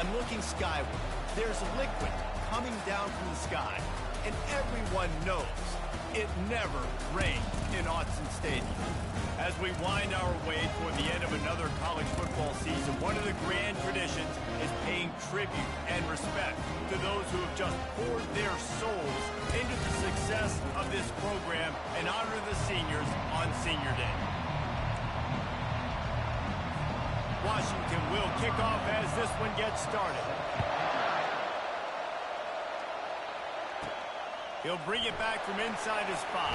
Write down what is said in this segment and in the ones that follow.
I'm looking skyward. There's liquid coming down from the sky, and everyone knows it never rains in Autzen Stadium. As we wind our way toward the end of another college football season, one of the grand traditions is paying tribute and respect to those who have just poured their souls into the success of this program and honor the seniors on Senior Day. Washington will kick off as this one gets started. He'll bring it back from inside his 5.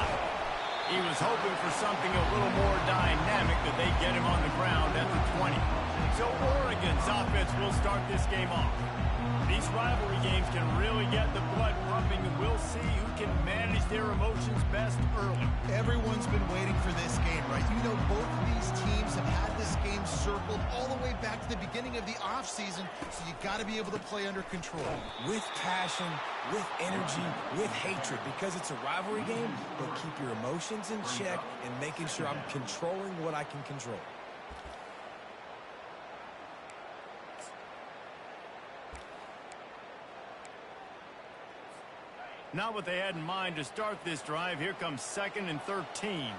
He was hoping for something a little more dynamic, that they get him on the ground at the 20. So Oregon's offense will start this game off. These rivalry games can really get the blood pumping, and we'll see who can manage their emotions best early. Everyone's been waiting for this game, right? You know, both of these teams have had this game circled all the way back to the beginning of the offseason, so you got to be able to play under control. With passion, with energy, with hatred, because it's a rivalry game, but keep your emotions in check and making sure I'm controlling what I can control. Not what they had in mind to start this drive. Here comes 2nd and 13.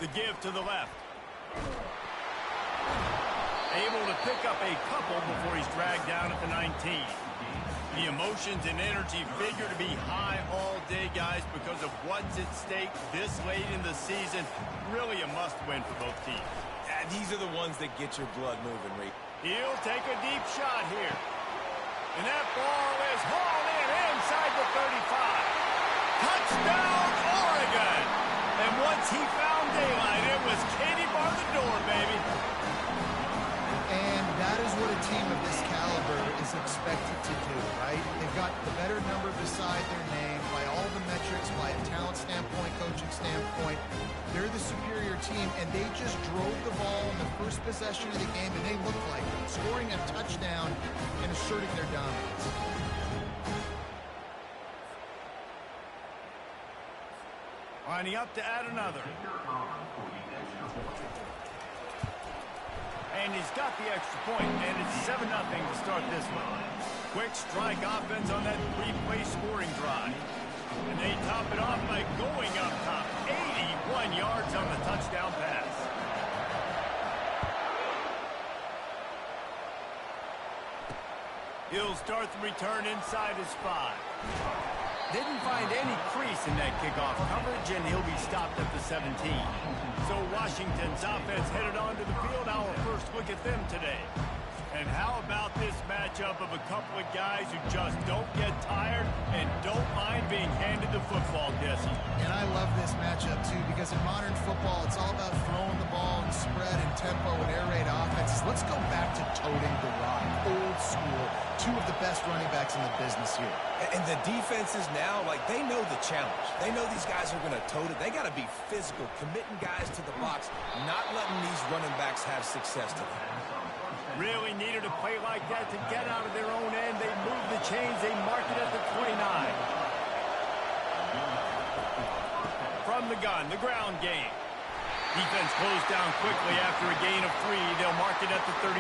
The give to the left. Able to pick up a couple before he's dragged down at the 19. The emotions and energy figure to be high all day, guys, because of what's at stake this late in the season. Really a must-win for both teams. These are the ones that get your blood moving, Reed. He'll take a deep shot here. And that ball is hauled in inside the 35. Touchdown, Oregon! And once he found daylight, it was Katie bar the door, baby. And that is what a team of this caliber is expected to do, right? They've got the better number beside their name by all the metrics, by a talent standpoint, coaching standpoint. They're the superior team, and they just drove the ball in the first possession of the game, and they looked like it, scoring a touchdown and asserting their dominance. Lining up to add another. And he's got the extra point, and it's 7-0 to start this one. Quick strike offense on that 3-play scoring drive. And they top it off by going up top. 81 yards on the touchdown pass. He'll start the return inside his 5. Didn't find any crease in that kickoff coverage, and he'll be stopped at the 17. So Washington's offense headed onto the field. Our first look at them today. And how about this matchup of a couple of guys who just don't get tired and don't mind being handed the football, Jesse? And I love this matchup, too, because in modern football, it's all about throwing the ball and spread and tempo and air raid offenses. Let's go back to toting the rock, old school, 2 of the best running backs in the business here. And the defenses now, like, they know the challenge. They know these guys are going to tote it. They got to be physical, committing guys to the box, not letting these running backs have success to them. Really needed a play like that to get out of their own end. They moved the chains. They mark it at the 29. From the gun, the ground game. Defense closed down quickly after a gain of 3. They'll mark it at the 32.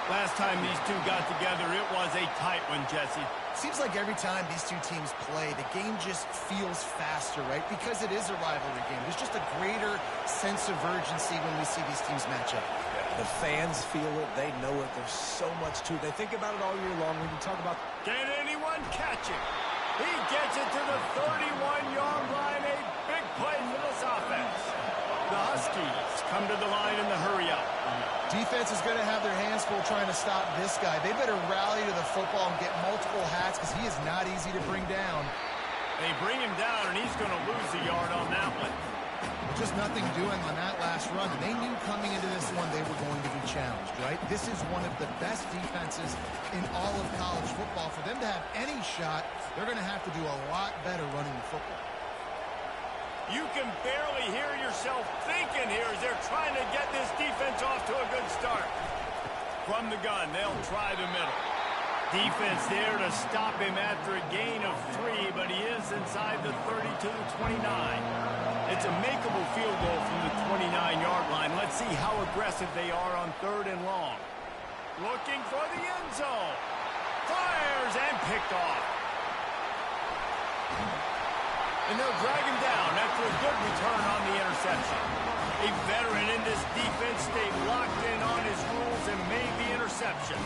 Last time these two got together, it was a tight one, Jesse. Seems like every time these two teams play, the game just feels faster, right? Because it is a rivalry game. There's just a greater sense of urgency when we see these teams match up. The fans feel it. They know it. There's so much to it. They think about it all year long when you talk about... Can anyone catch it? He gets it to the 31-yard line. A big play for this offense. The Huskies come to the line in the hurry-up. Defense is going to have their hands full trying to stop this guy. They better rally to the football and get multiple hats because he is not easy to bring down. They bring him down, and he's going to lose a yard on that one. Just nothing doing on that last run. And they knew coming into this one they were going to be challenged, right? This is one of the best defenses in all of college football. For them to have any shot, they're going to have to do a lot better running the football. You can barely hear yourself thinking here as they're trying to get this defense off to a good start. From the gun, they'll try the middle. Defense there to stop him after a gain of 3, but he is inside the 30 to the 29. It's a makeable field goal from the 29-yard line. Let's see how aggressive they are on 3rd and long. Looking for the end zone. Fires and picked off. And they'll drag him down after a good return on the interception. A veteran in this defense stayed locked in on his rules and made the interception.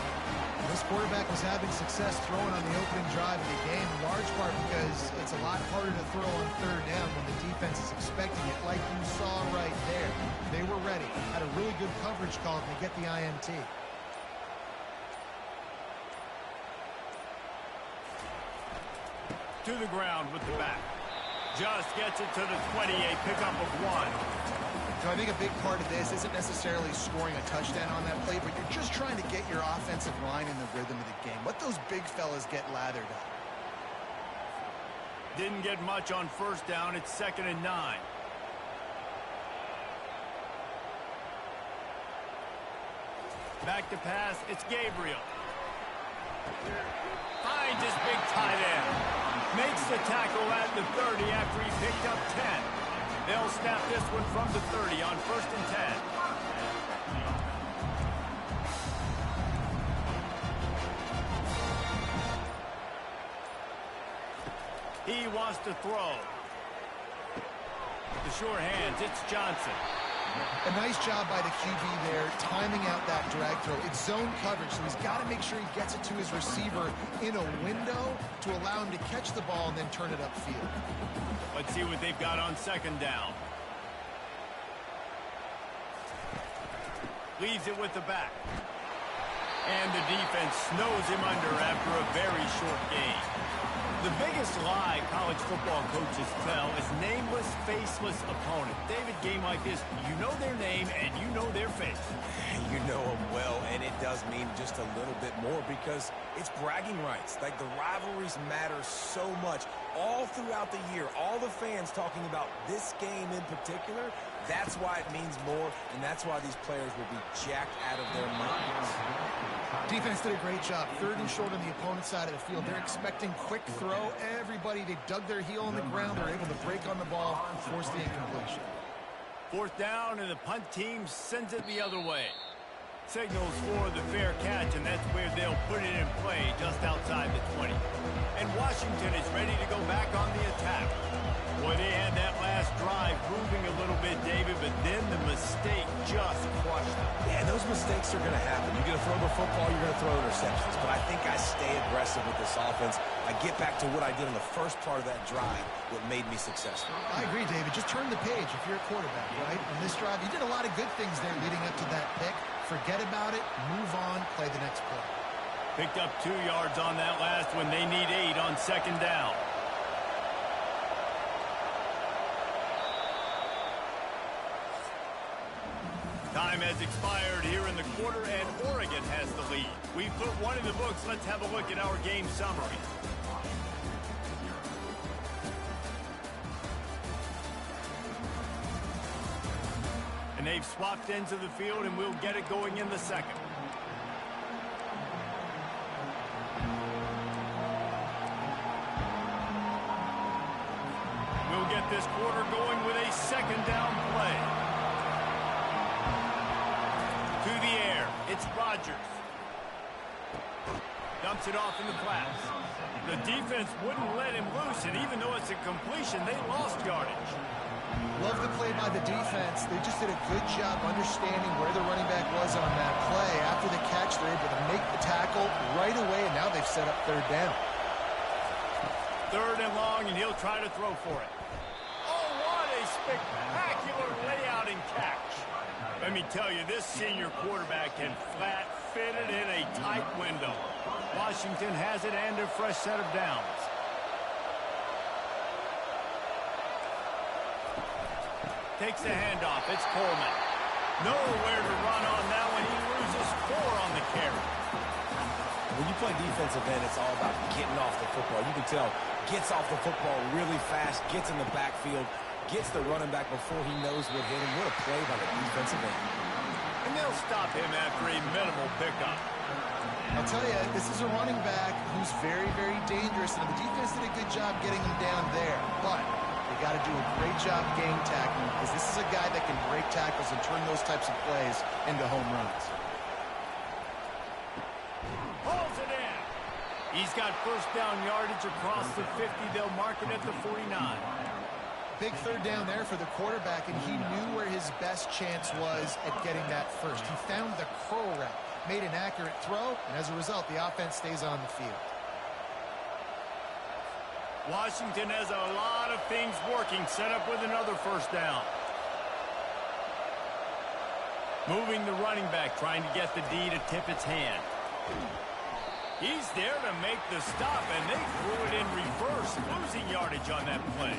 This quarterback was having success throwing on the opening drive of the game, in large part because it's a lot harder to throw on 3rd down when the defense is expecting it, like you saw right there. They were ready, had a really good coverage call, and they get the INT. To the ground with the back. Just gets it to the 28, pickup of 1. So I think a big part of this isn't necessarily scoring a touchdown on that play, but you're just trying to get your offensive line in the rhythm of the game. Let those big fellas get lathered up. Didn't get much on 1st down. It's 2nd and 9. Back to pass. It's Gabriel. Finds his big tight end. Makes the tackle at the 30 after he picked up 10. They'll snap this one from the 30 on 1st and 10. He wants to throw. The sure hands, it's Johnson. A nice job by the QB there, timing out that drag throw. It's zone coverage, so he's got to make sure he gets it to his receiver in a window to allow him to catch the ball and then turn it upfield. Let's see what they've got on 2nd down. Leaves it with the back. And the defense snows him under after a very short gain. The biggest lie college football coaches tell is nameless, faceless opponent. David, game like this, you know their name and you know their face. You know them well, and it does mean just a little bit more because it's bragging rights. Like, the rivalries matter so much. All throughout the year, all the fans talking about this game in particular, that's why it means more, and that's why these players will be jacked out of their minds. Defense did a great job. 3rd and short on the opponent's side of the field. They're expecting quick throw. Everybody, they dug their heel on the ground. They're able to break on the ball, force the incompletion. 4th down, and the punt team sends it the other way. Signals for the fair catch, and that's where they'll put it in play, just outside the 20. And Washington is ready to go back on the attack. Boy, they had that last drive moving a little bit, David, but then the mistake just crushed them. Yeah, those mistakes are going to happen. You're going to throw the football, you're going to throw interceptions. But I think I stay aggressive with this offense. I get back to what I did in the first part of that drive, what made me successful. I agree, David. Just turn the page if you're a quarterback, right? On this drive, you did a lot of good things there leading up to that pick. Forget about it, move on, play the next play. Picked up 2 yards on that last one. They need 8 on 2nd down. Time has expired here in the quarter, and Oregon has the lead. We've put one in the books. Let's have a look at our game summary. And they've swapped ends of the field, and we'll get it going in the 2nd. We'll get this quarter going with a 2nd down play. To the air, it's Rodgers. Dumps it off in the flats. The defense wouldn't let him loose, and even though it's a completion, they lost yardage. Love the play by the defense. They just did a good job understanding where the running back was on that play. After the catch, they're able to make the tackle right away, and now they've set up 3rd down. 3rd and long, and he'll try to throw for it. Oh, what a spectacular layout and catch. Let me tell you, this senior quarterback can flat fit it in a tight window. Washington has it and a fresh set of downs. Takes the handoff. It's Coleman. Nowhere to run on that one. He loses 4 on the carry. When you play defensive end, it's all about getting off the football. You can tell, gets off the football really fast, gets in the backfield, gets the running back before he knows what hit him. What a play by the defensive end. And they'll stop him after a minimal pickup. I'll tell you, this is a running back who's very, very dangerous, and the defense did a good job getting him down there. But they got to do a great job game tackling, because this is a guy that can break tackles and turn those types of plays into home runs. Pulls it in. He's got first down yardage across the 50. They'll mark it at the 49. Big third down there for the quarterback, and he knew where his best chance was at getting that first. He found the curl route, made an accurate throw, and as a result, the offense stays on the field. Washington has a lot of things working, set up with another first down. Moving the running back, trying to get the D to tip its hand. He's there to make the stop, and they threw it in reverse, losing yardage on that play.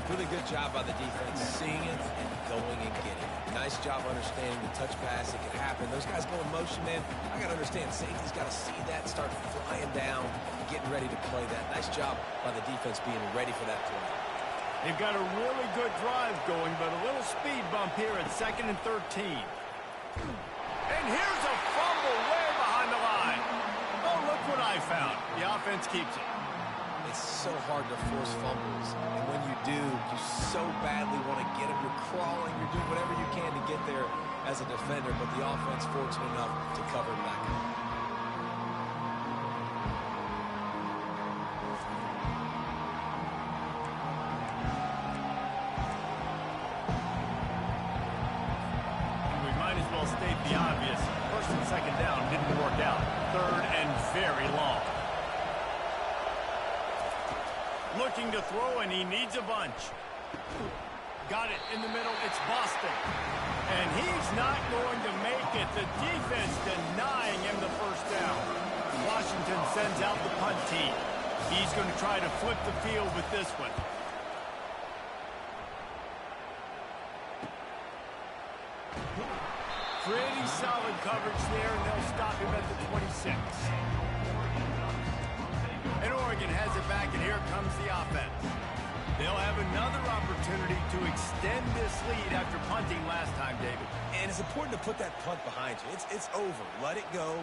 Really good job by the defense, seeing it and going and getting it. Nice job understanding the touch pass. It could happen. Those guys go in motion, man. I got to understand, safety's got to see that, start flying down, getting ready to play that. Nice job by the defense being ready for that play. They've got a really good drive going, but a little speed bump here at 2nd and 13. And here's a fumble way behind the line. Oh, look what I found. The offense keeps it. It's so hard to force fumbles, and when you do, you so badly want to get them. You're crawling, you're doing whatever you can to get there as a defender, but the offense fortunate enough to cover it back up. We might as well state the obvious. First and second down didn't work out. Third and very long. Looking to throw, and he needs a bunch. Got it in the middle. It's Boston. And he's not going to make it. The defense denying him the first down. Washington sends out the punt team. He's going to try to flip the field with this one. Pretty solid coverage there, and they'll stop him at the 26. And Oregon has it back, and here comes the offense. They'll have another opportunity to extend this lead after punting last time, David. And it's important to put that punt behind you. It's over. Let it go.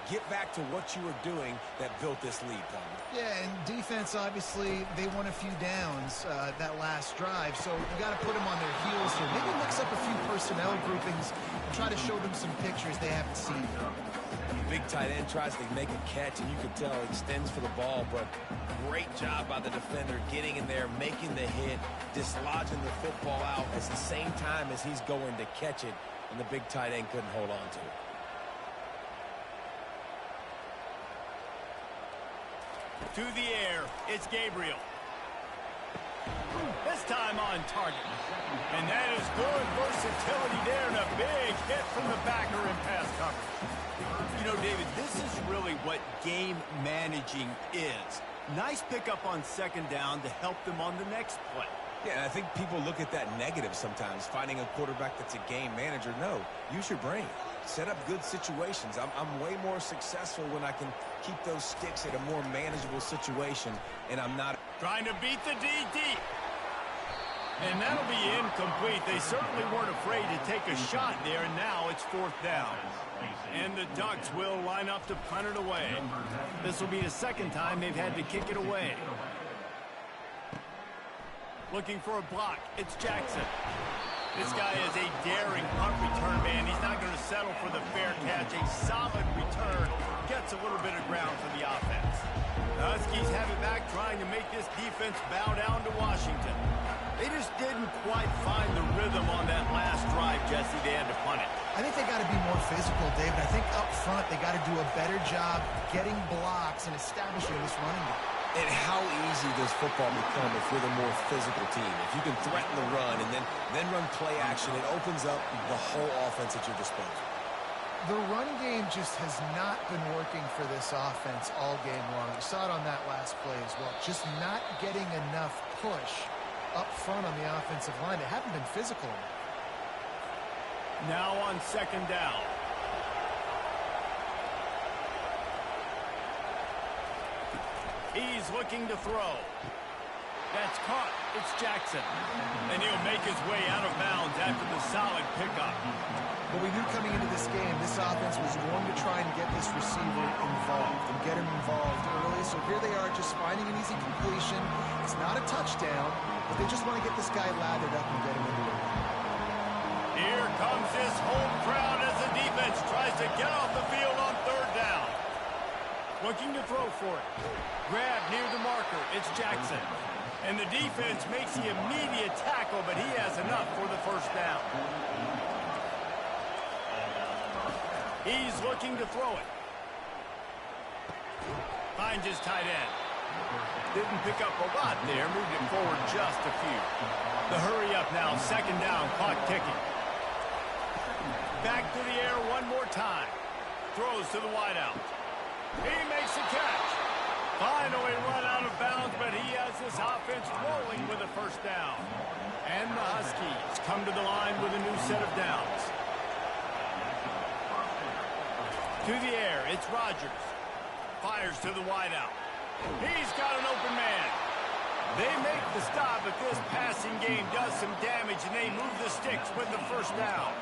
Get back to what you were doing that built this lead, Tom. Yeah, and defense, obviously, they won a few downs that last drive, so you got to put them on their heels here. Maybe mix up a few personnel groupings and try to show them some pictures they haven't seen. Big tight end tries to make a catch, and you can tell he extends for the ball, but great job by the defender getting in there, making the hit, dislodging the football out at the same time as he's going to catch it, and the big tight end couldn't hold on to it. To the air, it's Gabriel. This time on target. And that is good versatility there, and a big hit from the backer in pass coverage. You know, David, this is really what game managing is. Nice pickup on second down to help them on the next play. Yeah, I think people look at that negative sometimes, finding a quarterback that's a game manager. No, use your brain. Set up good situations. I'm way more successful when I can keep those sticks at a more manageable situation, and I'm not trying to beat the D deep. And that'll be incomplete. They certainly weren't afraid to take a shot there, and now it's fourth down. And the Ducks will line up to punt it away. This will be the second time they've had to kick it away. Looking for a block. It's Jackson. This guy is a daring punt return man. He's not going to settle for the fair catch. A solid return. Gets a little bit of ground for the offense. The Huskies have it back, trying to make this defense bow down to Washington. They just didn't quite find the rhythm on that last drive, Jesse. They had to punt it. I think they got to be more physical, David. I think up front they got to do a better job getting blocks and establishing this running game. And how easy does football become if you're the more physical team? If you can threaten the run and then run play action, it opens up the whole offense at your disposal. The run game just has not been working for this offense all game long. We saw it on that last play as well. Just not getting enough push up front on the offensive line. They haven't been physical enough. Now on second down. He's looking to throw. That's caught. It's Jackson. And he'll make his way out of bounds after the solid pickup. But we knew coming into this game, this offense was going to try and get this receiver involved and get him involved early. So here they are just finding an easy completion. It's not a touchdown, but they just want to get this guy lathered up and get him into it. Here comes this home crowd as the defense tries to get off the field on third down. Looking to throw for it. Grab near the marker. It's Jackson. And the defense makes the immediate tackle, but he has enough for the first down. He's looking to throw it. Finds his tight end. Didn't pick up a lot there. Moved it forward just a few. The hurry up now. Second down. Clock ticking. Back to the air one more time. Throws to the wideout. He makes the catch. Finally run out of bounds, but he has this offense rolling with a first down. And the Huskies come to the line with a new set of downs. To the air, it's Rodgers. Fires to the wideout. He's got an open man. They make the stop, but this passing game does some damage, and they move the sticks with the first down.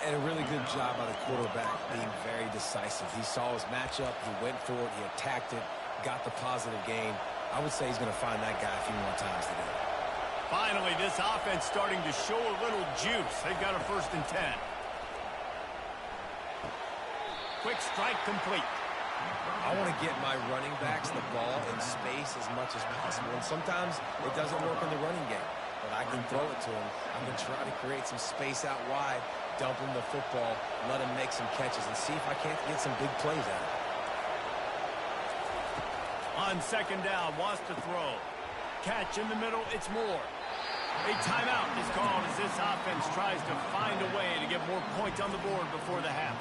And a really good job by the quarterback being very decisive. He saw his matchup, he went for it, he attacked it, got the positive gain. I would say he's going to find that guy a few more times today. Finally, this offense starting to show a little juice. They've got a 1st and 10. Quick strike complete. I want to get my running backs the ball in space as much as possible. And sometimes it doesn't work in the running game. But I can throw it to him. I can try to create some space out wide, dump him the football, let him make some catches, and see if I can't get some big plays out of it. On second down, wants to throw. Catch in the middle, it's Moore. A timeout is called as this offense tries to find a way to get more points on the board before the half.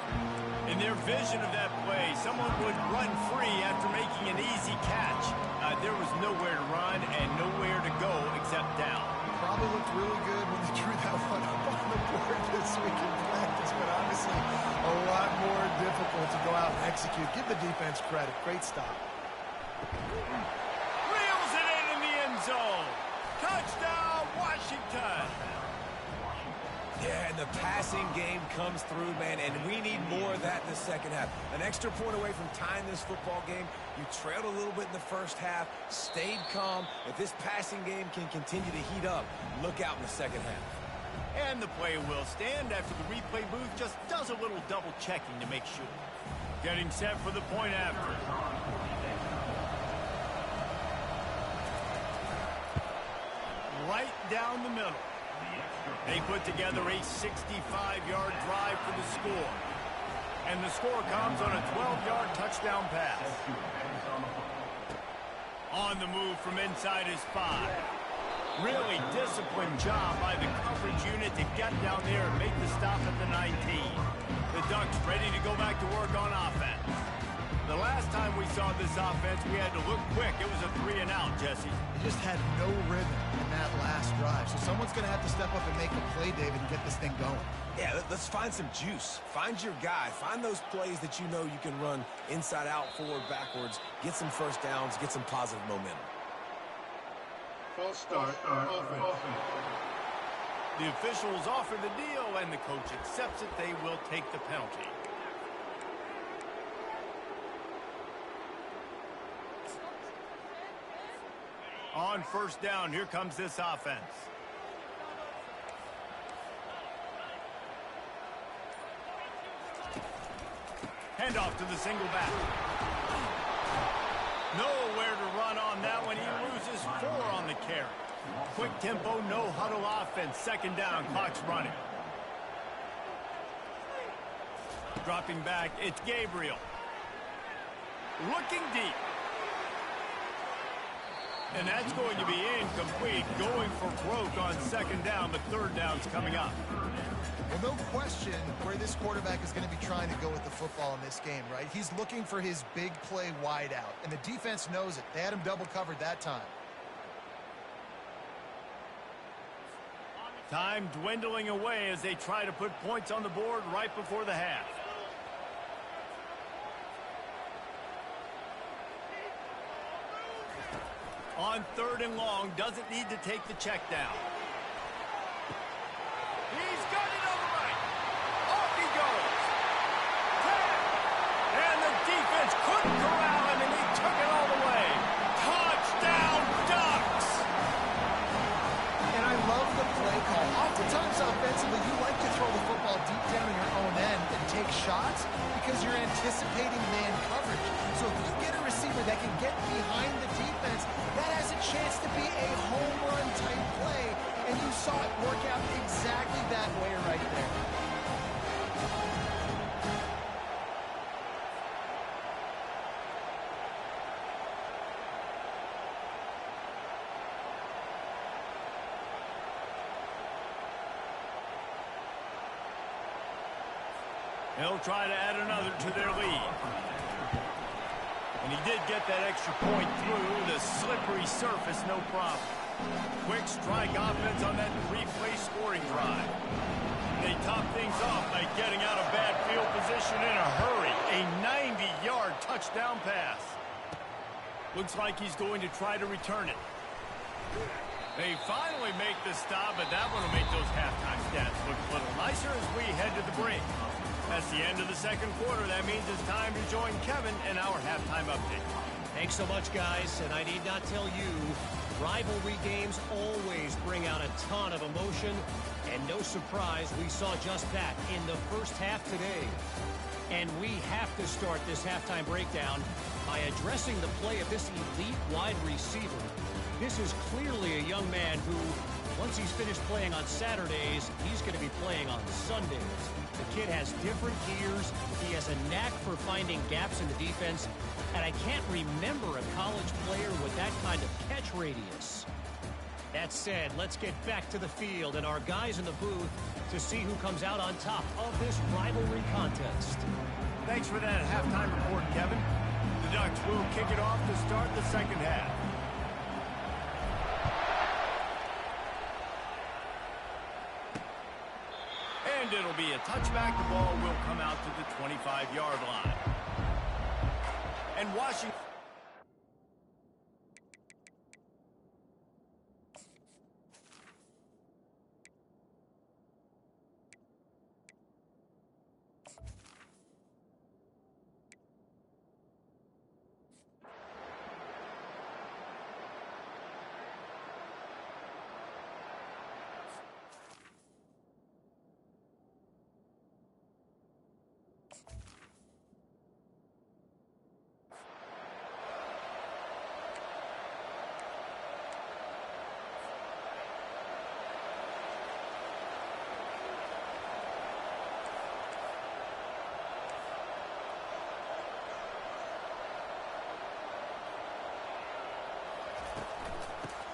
In their vision of that play, someone would run free after making an easy catch. There was nowhere to run and nowhere to go except down. Probably looked really good when they drew that one up on the board this week in practice, but obviously a lot more difficult to go out and execute. Give the defense credit. Great stop. Reels it in the end zone. Touchdown, Washington. Yeah, and the passing game comes through, man, and we need more of that in the second half. An extra point away from tying this football game. You trailed a little bit in the first half, stayed calm. If this passing game can continue to heat up, look out in the second half. And the play will stand after the replay booth just does a little double checking to make sure. Getting set for the point after. Right down the middle. They put together a 65-yard drive for the score. And the score comes on a 12-yard touchdown pass. On the move from inside his 5. Really disciplined job by the coverage unit to get down there and make the stop at the 19. The Ducks ready to go back to work on offense. The last time we saw this offense, we had to look quick. It was a 3-and-out, Jesse. They just had no rhythm in that last drive. So someone's going to have to step up and make a play, David, and get this thing going. Yeah, let's find some juice. Find your guy. Find those plays that you know you can run inside out, forward, backwards. Get some first downs. Get some positive momentum. False start, offense. The officials offer the deal, and the coach accepts it. They will take the penalty. On first down, here comes this offense. Handoff to the single back. Nowhere to run on that one. He loses 4 on the carry. Quick tempo, no huddle offense. Second down, clock's running. Dropping back, it's Gabriel. Looking deep. And that's going to be incomplete. Going for broke on second down, but third down's coming up. Well, no question where this quarterback is going to be trying to go with the football in this game, right? He's looking for his big play wide out, and the defense knows it. They had him double covered that time. Time dwindling away as they try to put points on the board right before the half. On 3rd and long, doesn't need to take the check down. He's got it on the right. Off he goes. 10. And the defense couldn't corral him, and he took it all the way. Touchdown, Ducks! And I love the play call. Oftentimes offensively, you like to throw the football deep down in your own end and take shots because you're anticipating man coverage. So if you get a receiver that can get behind the defense, that has a chance to be a home run type play, and you saw it work out exactly that way right there. They'll try to add another to their lead. And he did get that extra point through the slippery surface, no problem. Quick strike offense on that 3-play scoring drive. They top things off by getting out of bad field position in a hurry. A 90-yard touchdown pass. Looks like he's going to try to return it. They finally make the stop, but that one will make those halftime stats look a little nicer as we head to the break. That's the end of the second quarter. That means it's time to join Kevin in our halftime update. Thanks so much, guys. And I need not tell you, rivalry games always bring out a ton of emotion. And no surprise, we saw just that in the first half today. And we have to start this halftime breakdown by addressing the play of this elite wide receiver. This is clearly a young man who, once he's finished playing on Saturdays, he's going to be playing on Sundays. The kid has different gears. He has a knack for finding gaps in the defense. And I can't remember a college player with that kind of catch radius. That said, let's get back to the field and our guys in the booth to see who comes out on top of this rivalry contest. Thanks for that halftime report, Kevin. The Ducks will kick it off to start the second half. And it'll be a touchback. The ball will come out to the 25-yard line. And Washington...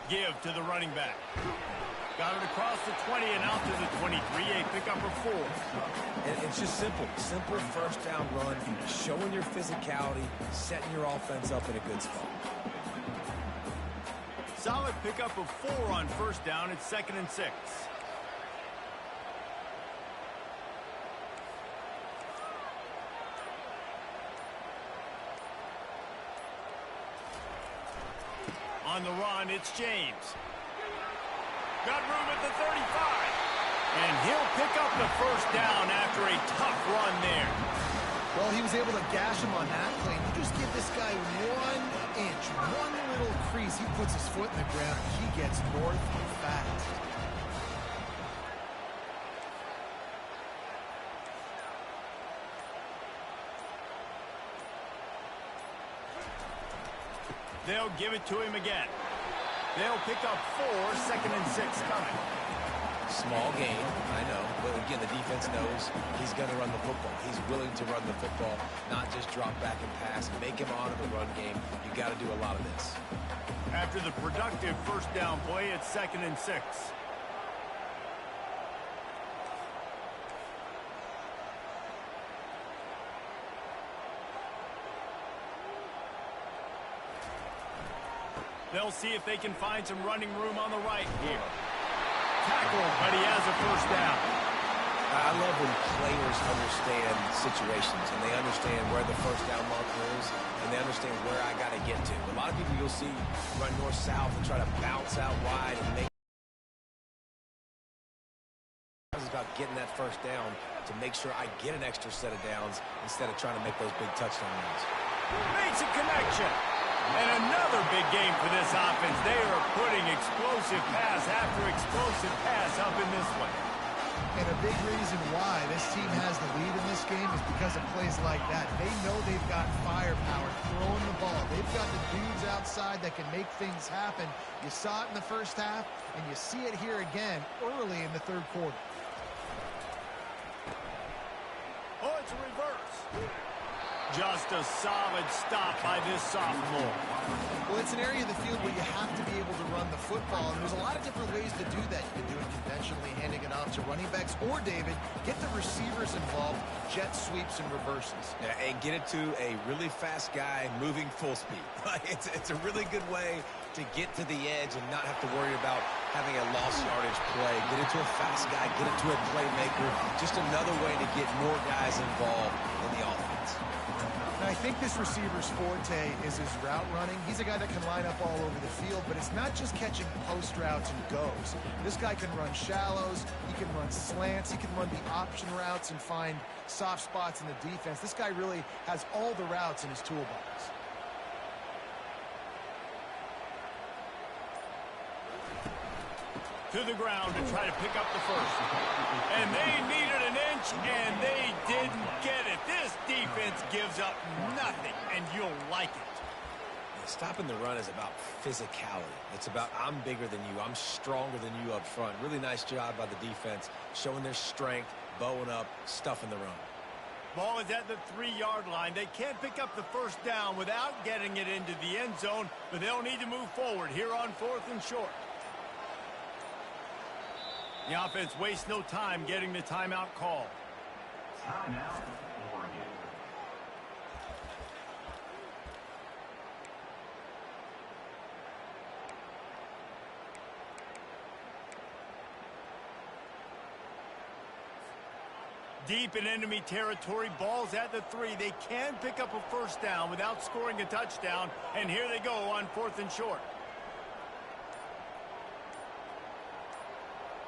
Give to the running back. Got it across the 20 and out to the 23. A pickup of 4. And it's just simple. Simple first down run, showing your physicality, setting your offense up in a good spot. Solid pickup of 4 on first down. It's 2nd and 6. On the run, it's James. Got room at the 35. And he'll pick up the first down after a tough run there. Well, he was able to gash him on that play. You just give this guy 1 inch, one little crease. He puts his foot in the ground, and he gets north fast. They'll give it to him again. They'll pick up 4, 2nd and 6 coming. Small gain, I know. But again, the defense knows he's going to run the football. He's willing to run the football, not just drop back and pass, make him honor the run game. You got to do a lot of this. After the productive first down play, it's 2nd and 6. They'll see if they can find some running room on the right here. Tackle, but he has a first down. I love when players understand situations and they understand where the first down marker is and they understand where I got to get to. A lot of people you'll see run north-south and try to bounce out wide and make it's about getting that first down to make sure I get an extra set of downs instead of trying to make those big touchdown runs. Makes a connection. And another big game for this offense. They are putting explosive pass after explosive pass up in this one. And a big reason why this team has the lead in this game is because of plays like that. They know they've got firepower throwing the ball. They've got the dudes outside that can make things happen. You saw it in the first half, and you see it here again early in the third quarter. Oh, it's a reverse. Just a solid stop by this sophomore. Well, it's an area of the field where you have to be able to run the football, and there's a lot of different ways to do that. You can do it conventionally, handing it off to running backs, or, David, get the receivers involved, jet sweeps and reverses. Yeah, and get it to a really fast guy moving full speed. It's a really good way to get to the edge and not have to worry about having a lost yardage play. Get it to a fast guy, get it to a playmaker. Just another way to get more guys involved in the offense. And I think this receiver's forte is his route running. He's a guy that can line up all over the field, but it's not just catching post routes and goes. This guy can run shallows, he can run slants, he can run the option routes and find soft spots in the defense. This guy really has all the routes in his toolbox. To the ground to try to pick up the first. And they needed an inch, and they didn't get it. This defense gives up nothing, and you'll like it. Stopping the run is about physicality. It's about I'm bigger than you. I'm stronger than you up front. Really nice job by the defense, showing their strength, bowing up, stuffing the run. Ball is at the 3-yard line. They can't pick up the first down without getting it into the end zone, but they'll need to move forward here on 4th and short. The offense wastes no time getting the timeout call. Timeout, Oregon. Deep in enemy territory, ball's at the 3. They can pick up a first down without scoring a touchdown, and here they go on 4th and short.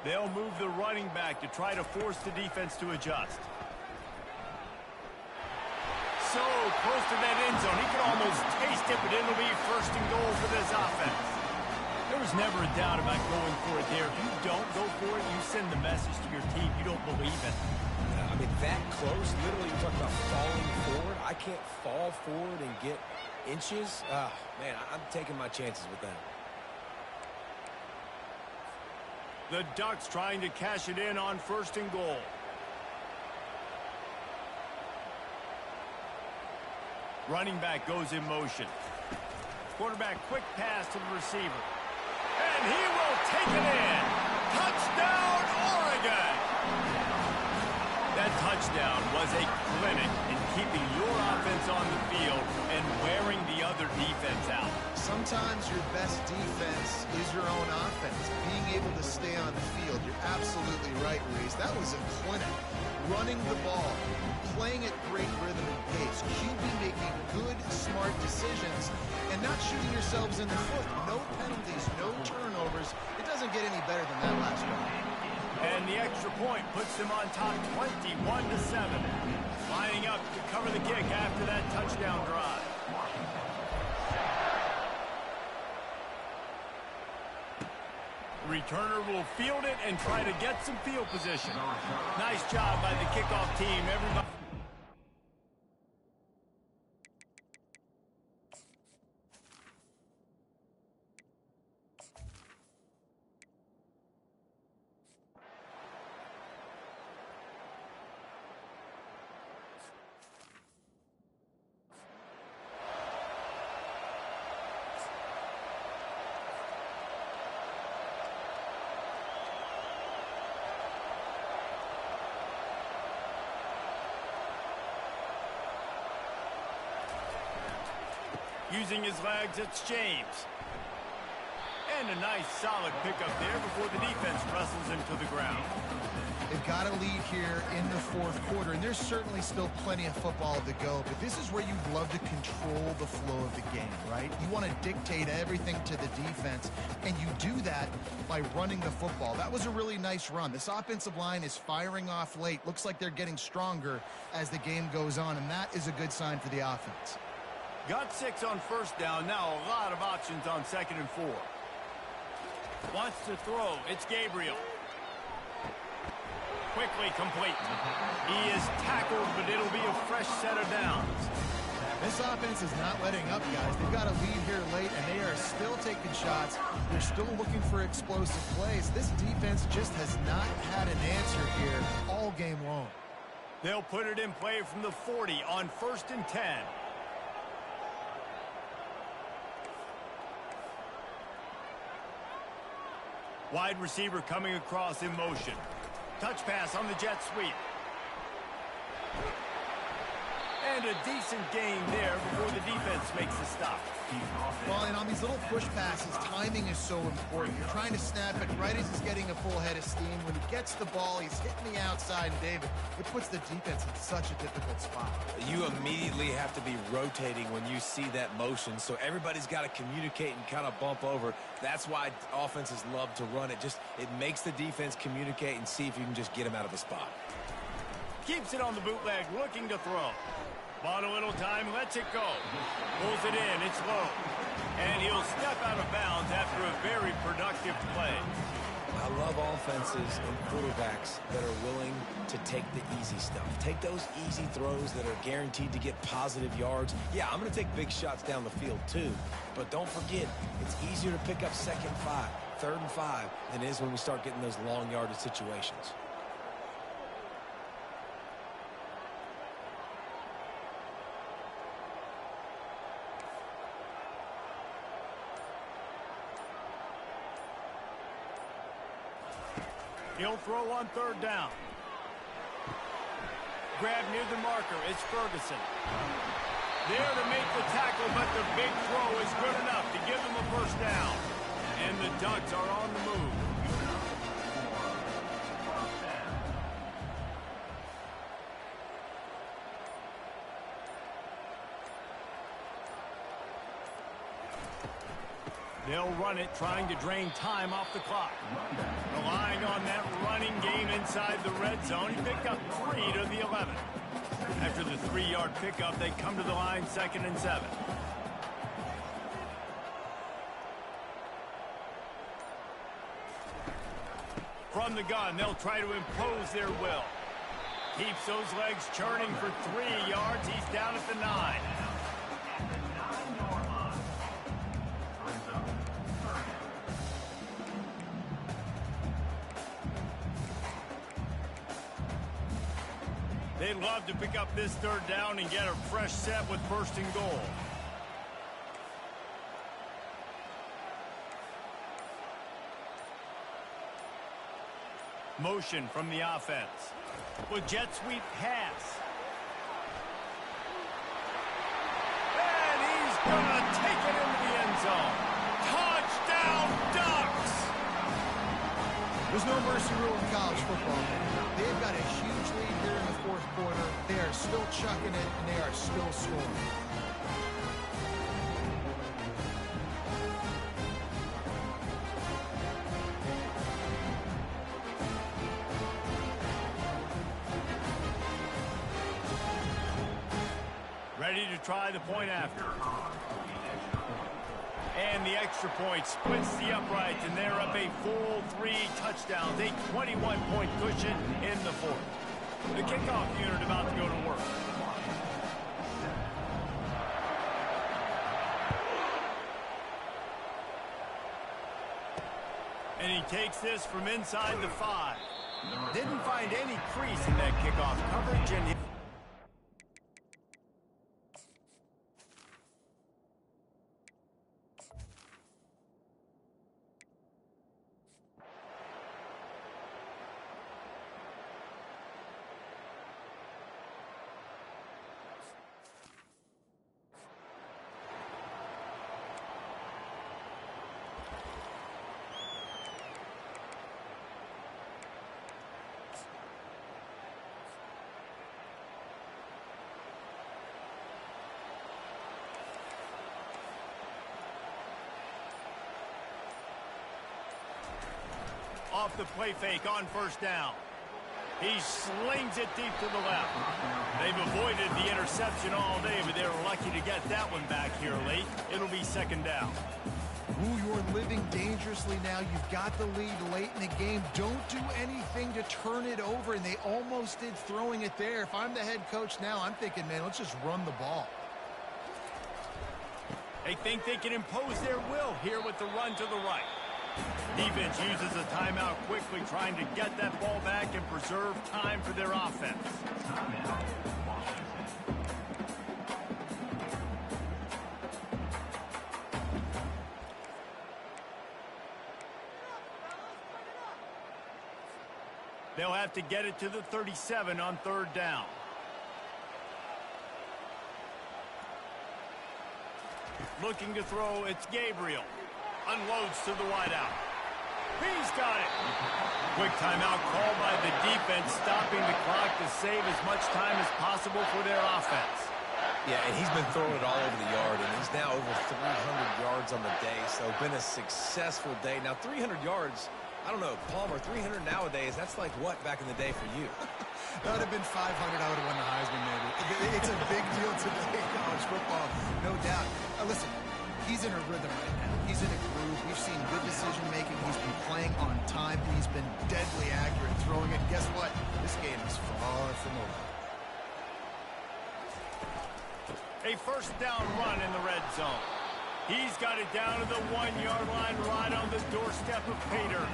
They'll move the running back to try to force the defense to adjust. So close to that end zone. He could almost taste it, but it'll be 1st and goal for this offense. There was never a doubt about going for it there. If you don't go for it, you send the message to your team you don't believe it. I mean, that close, literally, you're talking about falling forward. I can't fall forward and get inches. Man, I'm taking my chances with that. The Ducks trying to cash it in on 1st and goal. Running back goes in motion. Quarterback quick pass to the receiver. And he will take it in. Touchdown, Oregon! That touchdown was a clinic in keeping your offense on the field and wearing the other defense out. Sometimes your best defense is your own offense, being able to stay on the field. You're absolutely right, Reese. That was a clinic. Running the ball, playing at great rhythm and pace, QB making good, smart decisions, and not shooting yourselves in the foot. No penalties, no turnovers. It doesn't get any better than that last drive. And the extra point puts them on top 21-7. Lining up to cover the kick after that touchdown drive. Returner will field it and try to get some field position. Nice job by the kickoff team. Everybody. Using his legs, it's James. And a nice solid pickup there before the defense wrestles him to the ground. They've got a lead here in the fourth quarter, and there's certainly still plenty of football to go, but this is where you'd love to control the flow of the game, right? You want to dictate everything to the defense, and you do that by running the football. That was a really nice run. This offensive line is firing off late. Looks like they're getting stronger as the game goes on, and that is a good sign for the offense. Got 6 on first down. Now a lot of options on 2nd and 4. Wants to throw. It's Gabriel. Quickly complete. He is tackled, but it'll be a fresh set of downs. This offense is not letting up, guys. They've got a lead here late, and they are still taking shots. They're still looking for explosive plays. This defense just has not had an answer here all game long. They'll put it in play from the 40 on 1st and 10. Wide receiver coming across in motion. Touch pass on the jet sweep. And a decent gain there before the defense makes the stop. Well, and on these little push passes, timing is so important. You're trying to snap it right as he's getting a full head of steam. When he gets the ball, he's hitting the outside, and David, it puts the defense in such a difficult spot. You immediately have to be rotating when you see that motion, so everybody's got to communicate and kind of bump over. That's why offenses love to run it. It makes the defense communicate and see if you can just get them out of the spot. Keeps it on the bootleg, looking to throw. Bought a little time, lets it go. Pulls it in, it's low. And he'll step out of bounds after a very productive play. I love offenses and quarterbacks that are willing to take the easy stuff. Take those easy throws that are guaranteed to get positive yards. Yeah, I'm going to take big shots down the field too. But don't forget, it's easier to pick up 2nd and 5, 3rd and 5 than it is when we start getting those long yardage situations. He'll throw on 3rd down. Grab near the marker. It's Ferguson. There to make the tackle, but the big throw is good enough to give them a 1st down. And the Ducks are on the move. They'll run it, trying to drain time off the clock. Relying on that running game inside the red zone. He picked up 3 to the 11. After the 3-yard pickup, they come to the line 2nd and 7. From the gun, they'll try to impose their will. Keeps those legs churning for 3 yards. He's down at the 9. They'd love to pick up this 3rd down and get a fresh set with 1st and goal. Motion from the offense. With jet sweep pass. And he's going to take it into the end zone. Touchdown, Ducks! There's no mercy rule in college football. They've got a huge lead here in the fourth quarter. They are still chucking it, and they are still scoring. Ready to try the point after. And the extra point splits the uprights, and they're up a full 3 touchdowns, a 21-point cushion in the fourth. The kickoff unit about to go to work. And he takes this from inside the 5. Didn't find any crease in that kickoff coverage, and off the play fake on first down. He slings it deep to the left. They've avoided the interception all day, but they were lucky to get that one back here late. It'll be second down. Ooh, you're living dangerously now. You've got the lead late in the game. Don't do anything to turn it over, and they almost did throwing it there. If I'm the head coach now, I'm thinking, man, let's just run the ball. They think they can impose their will here with the run to the right. Defense uses a timeout quickly, trying to get that ball back and preserve time for their offense. They'll have to get it to the 37 on third down. Looking to throw, it's Gabriel. Unloads to the wideout. He's got it. Quick timeout called by the defense, stopping the clock to save as much time as possible for their offense. Yeah, and he's been throwing it all over the yard, and he's now over 300 yards on the day, so been a successful day. Now, 300 yards, I don't know, Palmer, 300 nowadays, that's like what back in the day for you? That would have been 500. I would have won the Heisman, maybe. It's a big deal today in college football, no doubt. Listen, he's in a rhythm right now. He's in a groove. We've seen good decision-making. He's been playing on time. He's been deadly accurate throwing it. Guess what? This game is far from over. A first down run in the red zone. He's got it down to the 1-yard line, right on the doorstep of Pater.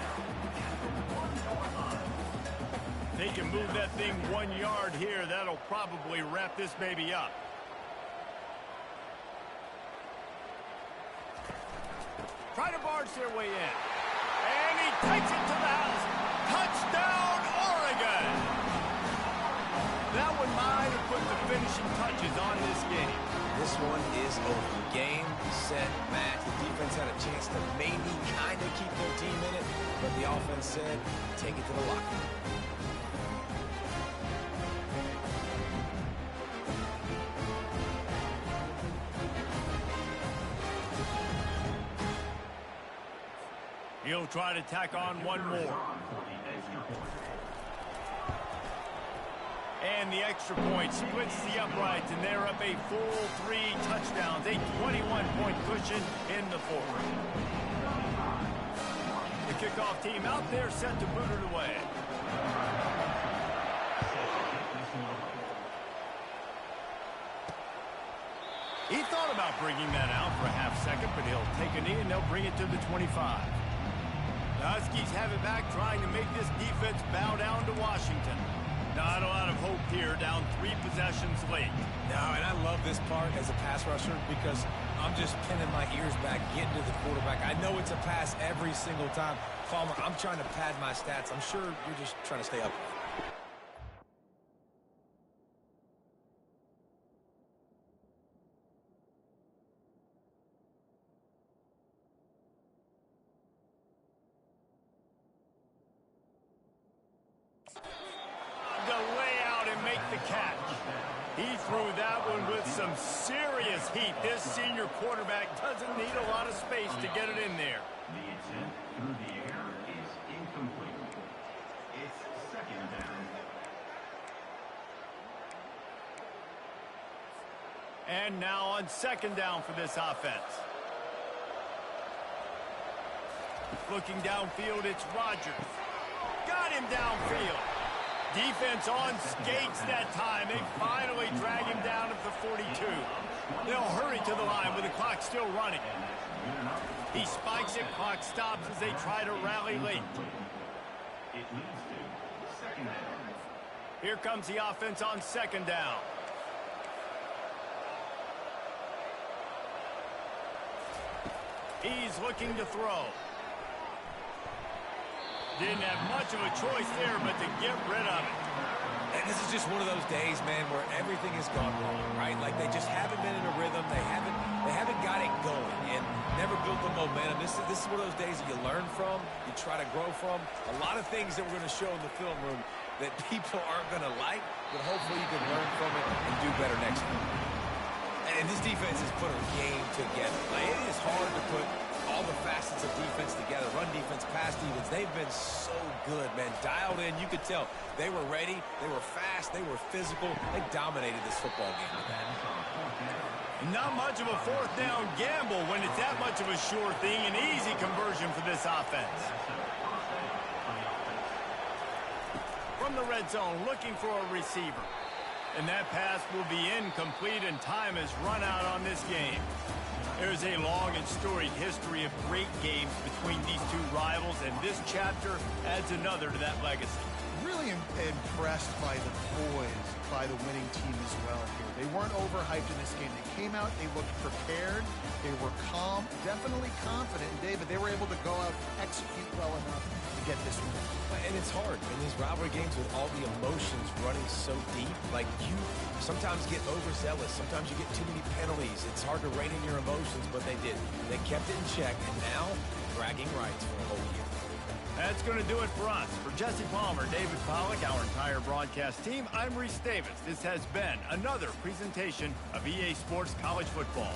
They can move that thing 1 yard here. That'll probably wrap this baby up. Try to barge their way in. And he takes it to the house. Touchdown, Oregon! That one might have put the finishing touches on this game. This one is over. Game, set, match. The defense had a chance to maybe kind of keep their team in it, but the offense said, take it to the locker room. He'll try to tack on one more. And the extra point splits the uprights, and they're up a full 3 touchdowns, a 21-point cushion in the fourth. The kickoff team out there set to boot it away. He thought about bringing that out for a half second, but he'll take a knee and they'll bring it to the 25. The Huskies have it back, trying to make this defense bow down to Washington. Not a lot of hope here, down 3 possessions late. No, and I love this part as a pass rusher because I'm just pinning my ears back, getting to the quarterback. I know it's a pass every single time. Palmer, I'm trying to pad my stats. I'm sure you're just trying to stay up. He threw that one with some serious heat. This senior quarterback doesn't need a lot of space to get it in there. The attempt through the air is incomplete. It's second down. And now on second down for this offense. Looking downfield, it's Rodgers. Got him downfield. Defense on skates that time. They finally drag him down at the 42. They'll hurry to the line with the clock still running. He spikes it, clock stops as they try to rally late. It leads to second down. Here comes the offense on second down. He's looking to throw. Didn't have much of a choice there, but to get rid of it. And this is just one of those days, man, where everything has gone wrong, right? Like they just haven't been in a rhythm. They haven't got it going and never built the momentum. This is one of those days that you learn from, you try to grow from. A lot of things that we're going to show in the film room that people aren't going to like, but hopefully you can learn from it and do better next time. And this defense has put a game together. Like, it is hard to put all the facets of defense together, run defense, pass defense. They've been so good, man. Dialed in, you could tell. They were ready, they were fast, they were physical. They dominated this football game. Not much of a fourth down gamble when it's that much of a sure thing, an easy conversion for this offense. From the red zone, looking for a receiver. And that pass will be incomplete, and time has run out on this game. There's a long and storied history of great games between these two rivals, and this chapter adds another to that legacy. Really impressed by the boys, by the winning team as well here. They weren't overhyped in this game. They came out, they looked prepared, they were calm, definitely confident, David. They were able to go out and execute well enough to get this win. And it's hard in these rivalry games with all the emotions running so deep. Like, you sometimes get overzealous. Sometimes you get too many penalties. It's hard to rein in your emotions, but they did. They kept it in check, and now bragging rights for a whole year. That's going to do it for us. For Jesse Palmer, David Pollack, our entire broadcast team, I'm Reese Davis. This has been another presentation of EA Sports College Football.